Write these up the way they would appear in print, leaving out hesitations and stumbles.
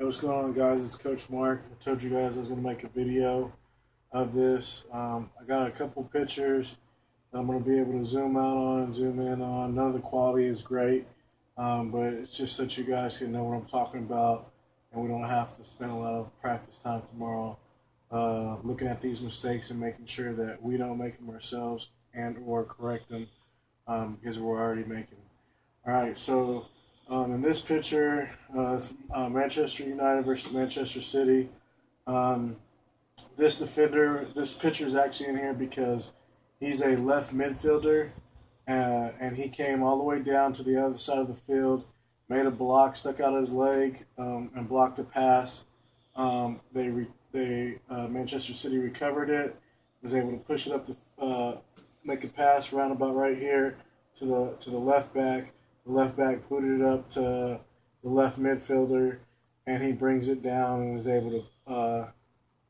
What's going on, guys? It's Coach Mark. I told you guys I was going to make a video of this. I got a couple pictures that I'm going to be able to zoom out on and zoom in on. None of the quality is great, but it's just so that you guys can know what I'm talking about and we don't have to spend a lot of practice time tomorrow looking at these mistakes and making sure that we don't make them ourselves and or correct them because we're already making them. All right, so in this picture, it's Manchester United versus Manchester City. Um, this picture is actually in here because he's a left midfielder, and he came all the way down to the other side of the field, made a block, stuck out his leg, and blocked a pass. Manchester City recovered it, was able to push it up to make a pass roundabout right here to the left back. The left back booted it up to the left midfielder, and he brings it down and is able to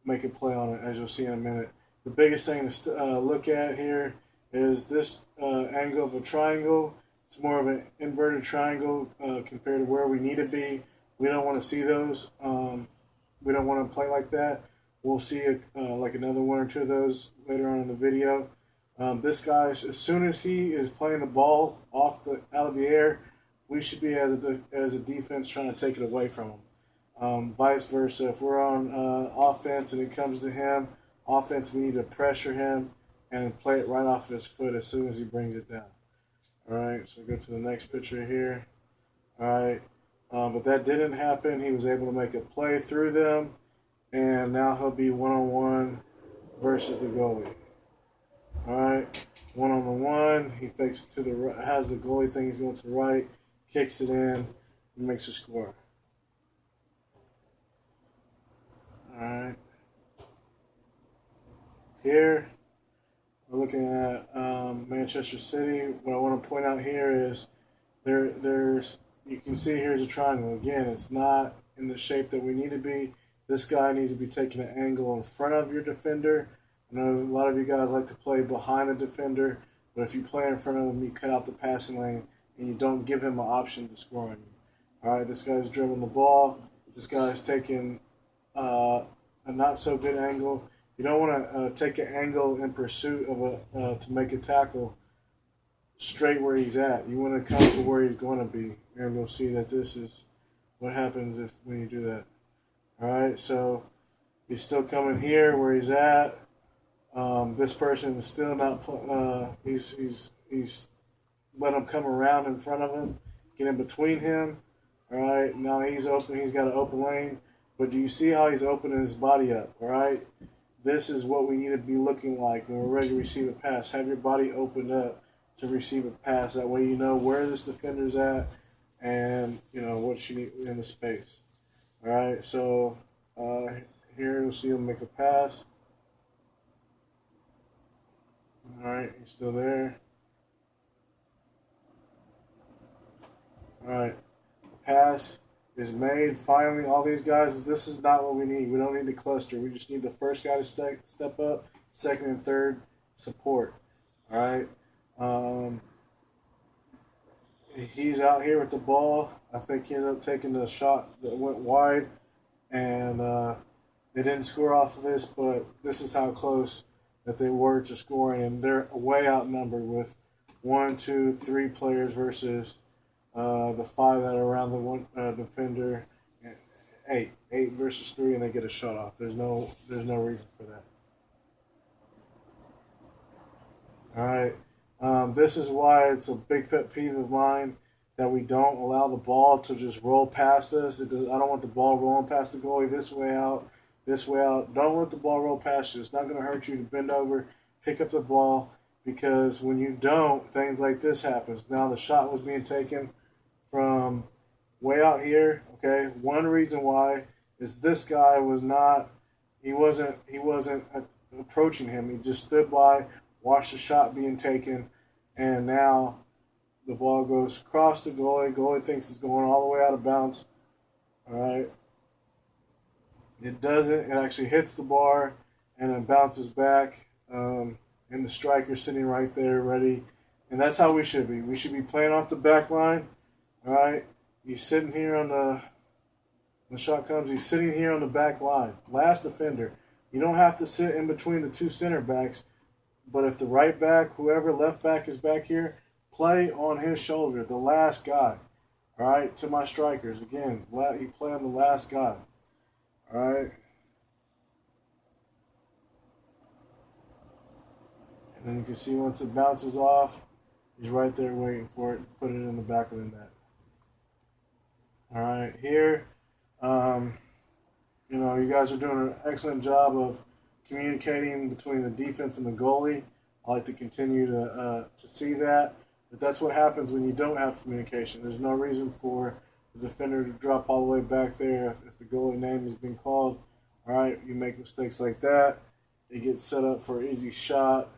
make a play on it, as you'll see in a minute. The biggest thing to look at here is this angle of a triangle. It's more of an inverted triangle compared to where we need to be. We don't want to see those. We don't want to play like that. We'll see like another one or two of those later on in the video. This guy, as soon as he is playing the ball out of the air, we should be as a defense trying to take it away from him. Vice versa, if we're on offense and it comes to him, offense, we need to pressure him and play it right off of his foot as soon as he brings it down. All right, so go to the next picture here. All right, but that didn't happen. He was able to make a play through them, and now he'll be one-on-one versus the goalie. All right, one-on-one. He fakes it to the right, has the goalie thing. He's going to the right, kicks it in, and makes a score. All right. Here, we're looking at Manchester City. What I want to point out here is there's you can see here's a triangle. Again, it's not in the shape that we need to be. This guy needs to be taking an angle in front of your defender. I know a lot of you guys like to play behind the defender, but if you play in front of him, you cut out the passing lane and you don't give him an option to score on you. All right, this guy's dribbling the ball. This guy's taking a not so good angle. You don't want to take an angle in pursuit of to make a tackle straight where he's at. You want to come to where he's going to be, and you'll see that this is what happens when you do that. All right, so he's still coming here where he's at. This person is still not. He's let him come around in front of him, get in between him. All right, now he's open. He's got an open lane. But do you see how he's opening his body up? All right, this is what we need to be looking like when we're ready to receive a pass. Have your body opened up to receive a pass. That way you know where this defender's at and you know what you need in the space. All right, so here you'll see him make a pass. All right, he's still there. All right, pass is made. Finally, all these guys, this is not what we need. We don't need to cluster. We just need the first guy to step up, second and third support. All right. He's out here with the ball. I think he ended up taking the shot that went wide, and they didn't score off of this, but this is how close that they were to scoring, and they're way outnumbered with 1, 2, 3 players versus the 5 that are around the one defender. 8 versus 3, and they get a shot off. There's no reason for that. All right, this is why it's a big pet peeve of mine that we don't allow the ball to just roll past us. I don't want the ball rolling past the goalie this way out, this way out. Don't let the ball roll past you. It's not going to hurt you to bend over, pick up the ball, because when you don't, things like this happens. Now the shot was being taken from way out here. Okay, one reason why is this guy wasn't approaching him. He just stood by, watched the shot being taken, and now the ball goes across the goalie. Goalie thinks it's going all the way out of bounds. All right, it doesn't. It actually hits the bar and then bounces back. And the striker sitting right there, ready. And that's how we should be. We should be playing off the back line. All right, he's sitting here on the When the shot comes, he's sitting here on the back line. Last defender. You don't have to sit in between the two center backs, but if the right back, whoever left back is back here, play on his shoulder, the last guy. All right, to my strikers. Again, you play on the last guy. All right. And then you can see once it bounces off, he's right there waiting for it to put it in the back of the net. All right, here, you guys are doing an excellent job of communicating between the defense and the goalie. I like to continue to see that. But that's what happens when you don't have communication. There's no reason for the defender to drop all the way back there if the goalie name is being called. All right, you make mistakes like that. It gets set up for an easy shot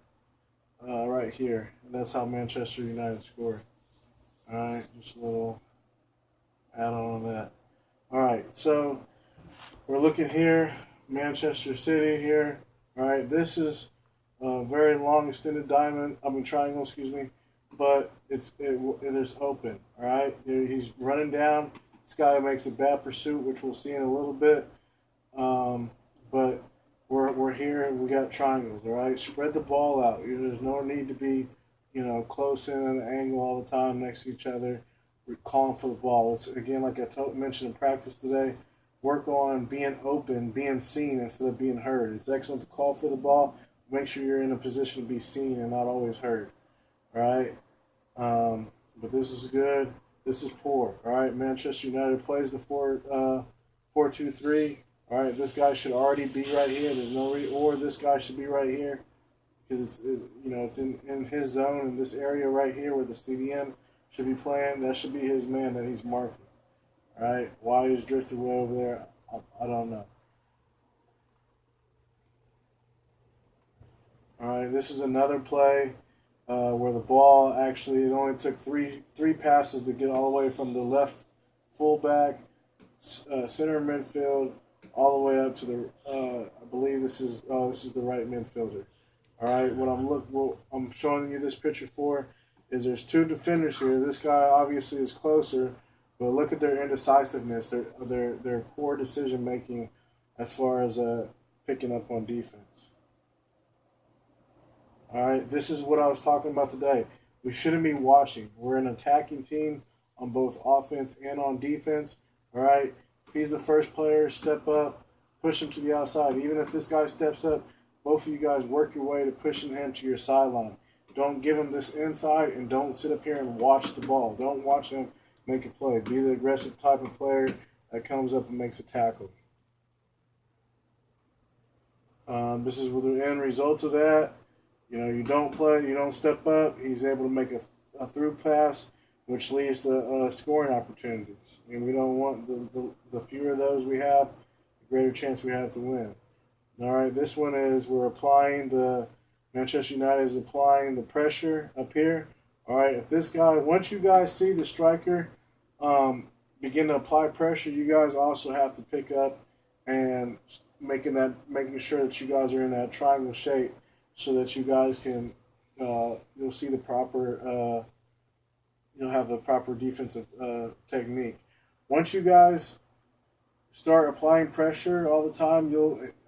right here. And that's how Manchester United scored. All right, just a little add-on that. All right, so we're looking here, Manchester City here. All right, this is a very long extended triangle, excuse me, but it is open. All right, he's running down. This guy makes a bad pursuit, which we'll see in a little bit. But we're here. We got triangles. All right, spread the ball out. There's no need to be, close in at an angle all the time next to each other. We're calling for the ball. It's again, like I mentioned in practice today. Work on being open, being seen instead of being heard. It's excellent to call for the ball. Make sure you're in a position to be seen and not always heard. All right. But this is good. This is poor. All right. Manchester United plays the 4-2-3. All right. This guy should already be right here. There's no or this guy should be right here because it's in his zone in this area right here where the CDM should be playing. That should be his man that he's marking. All right. Why he's drifted way over there, I don't know. All right. This is another play. Where the ball actually, it only took three passes to get all the way from the left fullback, center midfield, all the way up to the. I believe this is the right midfielder. All right, what I'm showing you this picture for is there's two defenders here. This guy obviously is closer, but look at their indecisiveness, their poor decision making as far as picking up on defense. All right, this is what I was talking about today. We shouldn't be watching. We're an attacking team on both offense and on defense. All right, if he's the first player, step up, push him to the outside. Even if this guy steps up, both of you guys work your way to pushing him to your sideline. Don't give him this inside and don't sit up here and watch the ball. Don't watch him make a play. Be the aggressive type of player that comes up and makes a tackle. This is the end result of that. You don't play, you don't step up. He's able to make a through pass, which leads to scoring opportunities. And we don't want the fewer of those we have, the greater chance we have to win. All right, this one is Manchester United is applying the pressure up here. All right, once you guys see the striker begin to apply pressure, you guys also have to pick up and making sure that you guys are in that triangle shape, so that you guys can, you'll see the proper, you'll have a proper defensive technique. Once you guys start applying pressure all the time,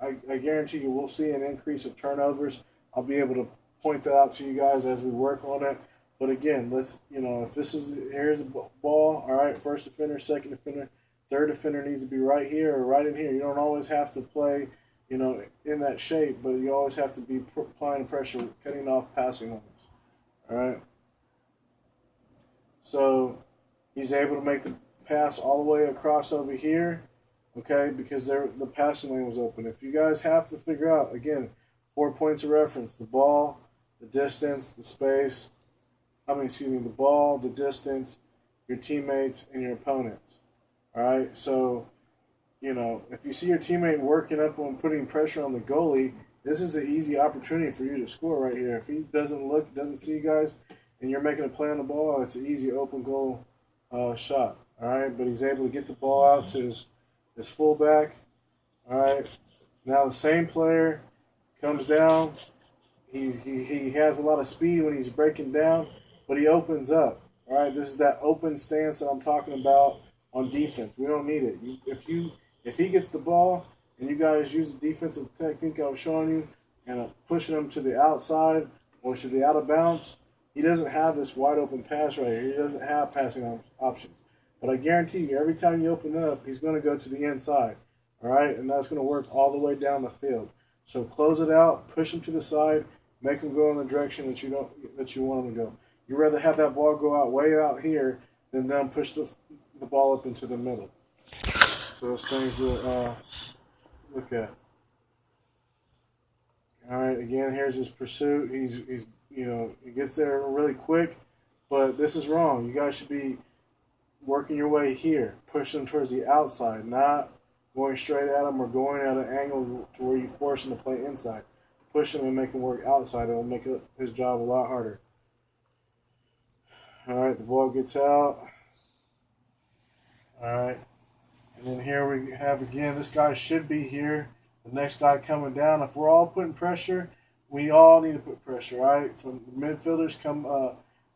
I guarantee you will see an increase of turnovers. I'll be able to point that out to you guys as we work on it. But again, here's the ball, all right, first defender, second defender, third defender needs to be right here or right in here. You don't always have to play in that shape, but you always have to be applying pressure, cutting off passing lanes. All right. So he's able to make the pass all the way across over here, okay, because the passing lane was open. If you guys have to figure out, again, 4 points of reference, the ball, the distance, the space, the ball, the distance, your teammates, and your opponents. All right, so if you see your teammate working up on putting pressure on the goalie, this is an easy opportunity for you to score right here. If he doesn't see you guys, and you're making a play on the ball, it's an easy open goal shot. All right, but he's able to get the ball out to his fullback. All right, now the same player comes down. He has a lot of speed when he's breaking down, but he opens up. All right, this is that open stance that I'm talking about on defense. We don't need it. If he gets the ball and you guys use the defensive technique I was showing you and pushing him to the outside or to the out of bounds, he doesn't have this wide open pass right here. He doesn't have passing options. But I guarantee you, every time you open it up, he's going to go to the inside. All right, and that's going to work all the way down the field. So close it out, push him to the side, make him go in the direction that you want him to go. You'd rather have that ball go out way out here than them push the ball up into the middle. So those things to look at. All right, again, here's his pursuit. He's he gets there really quick, but this is wrong. You guys should be working your way here, pushing him towards the outside, not going straight at him or going at an angle to where you force him to play inside. Push him and make him work outside. It'll make his job a lot harder. All right, the ball gets out. All right, and then here we have again, this guy should be here. The next guy coming down. If we're all putting pressure, we all need to put pressure, right? From the midfielders come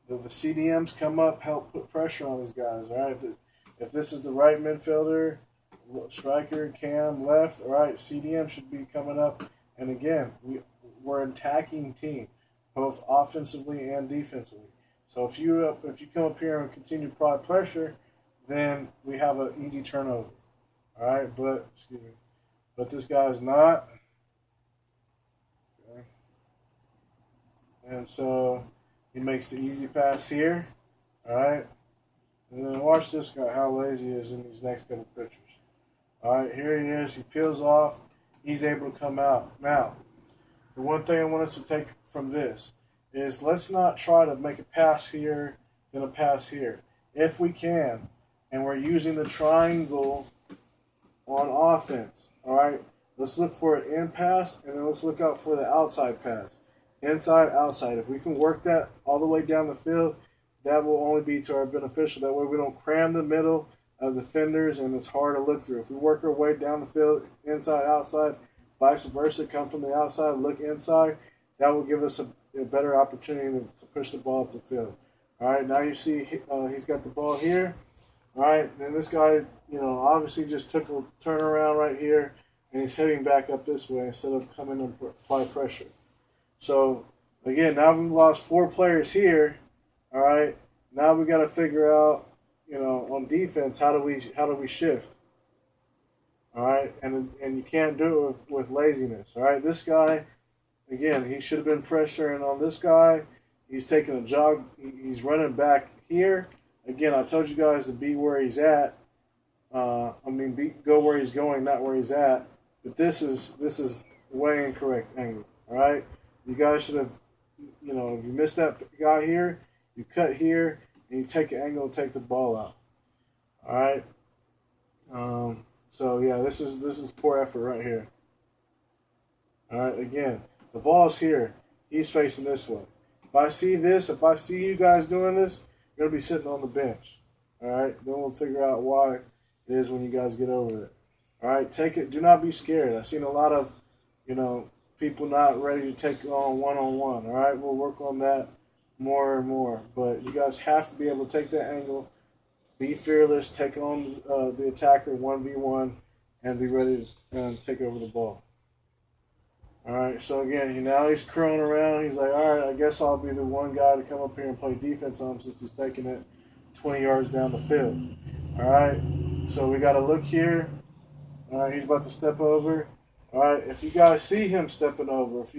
the CDMs come up, help put pressure on these guys, all right? If this is the right midfielder, striker, cam, left, all right, CDM should be coming up. And again, we're an attacking team, both offensively and defensively. So if you come up here and continue to apply pressure, then we have an easy turnover, all right? But this guy's not. Okay. And so he makes the easy pass here, all right? And then watch this guy, how lazy he is in these next couple pictures. All right, here he is. He peels off. He's able to come out. Now, the one thing I want us to take from this is let's not try to make a pass here, then a pass here. If we can, and we're using the triangle on offense, all right, let's look for an in pass, and then let's look out for the outside pass. Inside, outside. If we can work that all the way down the field, that will only be to our beneficial. That way we don't cram the middle of defenders, and it's hard to look through. If we work our way down the field, inside, outside, vice versa, come from the outside, look inside, that will give us a better opportunity to push the ball up the field. All right, now you see he's got the ball here. All right, then this guy, obviously just took a turnaround right here, and he's heading back up this way instead of coming and apply pressure. So, again, now we've lost 4 players here. All right, now we got to figure out, on defense, how do we shift? All right, and you can't do it with laziness. All right, this guy, again, he should have been pressuring on this guy. He's taking a jog. He's running back here. Again, I told you guys to be where he's at. Go where he's going, not where he's at. But this is way incorrect angle. All right, you guys should have, if you missed that guy here, you cut here and you take an angle and take the ball out. All right. So yeah, this is poor effort right here. All right. Again, the ball's here. He's facing this way. If I see you guys doing this, you're gonna be sitting on the bench. All right. Then we'll figure out why it is when you guys get over there. All right. Take it. Do not be scared. I've seen a lot of, people not ready to take on one-on-one. All right. We'll work on that more and more. But you guys have to be able to take that angle, be fearless, take on the attacker 1v1, and be ready to take over the ball. All right, so again, now he's curling around. He's like, all right, I guess I'll be the one guy to come up here and play defense on him since he's taking it 20 yards down the field. All right, so we got to look here. All right, he's about to step over. All right, if you guys see him stepping over, if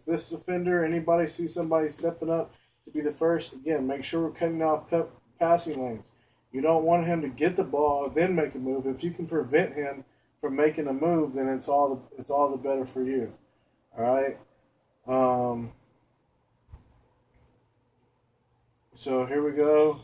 this defender, anybody see somebody stepping up to be the first, again, make sure we're cutting off passing lanes. You don't want him to get the ball, then make a move. If you can prevent him from making a move, then it's all the better for you. All right. So here we go.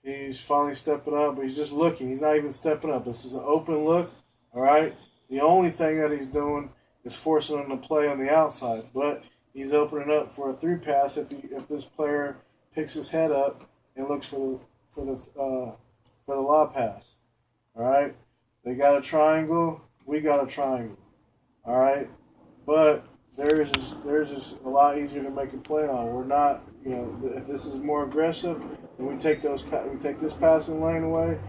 He's finally stepping up, but he's just looking. He's not even stepping up. This is an open look. All right. The only thing that he's doing is forcing him to play on the outside, but he's opening up for a through pass if this player picks his head up and looks for the lob pass. All right. They got a triangle. We got a triangle. All right. But theirs is a lot easier to make a play on. We're not, if this is more aggressive, and we take this passing lane away,